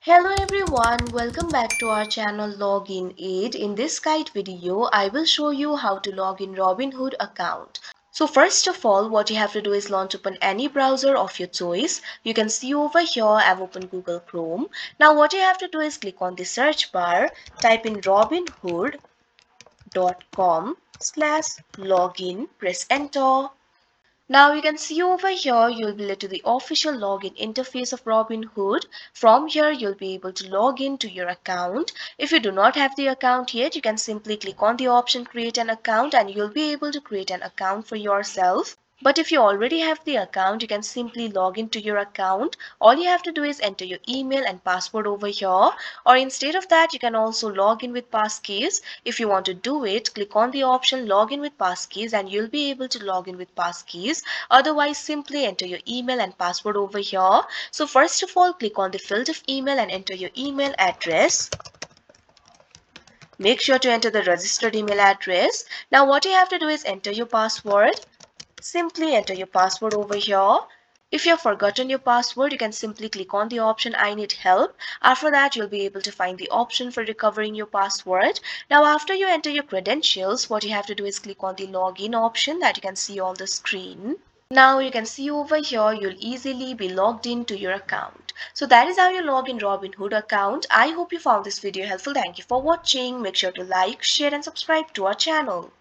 Hello everyone, welcome back to our channel Login Aid. In this guide video, I will show you how to log in Robinhood account. So first of all, what you have to do is launch open any browser of your choice. You can see over here I've opened Google Chrome. Now what you have to do is click on the search bar, type in robinhood.com/login, press enter. Now you can see over here you'll be led to the official login interface of Robinhood. From here you'll be able to log into your account. If you do not have the account yet, you can simply click on the option create an account and you'll be able to create an account for yourself. But if you already have the account, you can simply log into your account. All you have to do is enter your email and password over here. Or instead of that, you can also log in with passkeys. If you want to do it, click on the option log in with passkeys and you'll be able to log in with passkeys. Otherwise, simply enter your email and password over here. So first of all, click on the field of email and enter your email address. Make sure to enter the registered email address. Now what you have to do is enter your password. Simply enter your password over here. If you have forgotten your password, you can simply click on the option I need help. After that, you'll be able to find the option for recovering your password. Now, after you enter your credentials, what you have to do is click on the login option that you can see on the screen. Now you can see over here you'll easily be logged into your account. So that is how you log in Robinhood account. I hope you found this video helpful. Thank you for watching. Make sure to like, share and subscribe to our channel.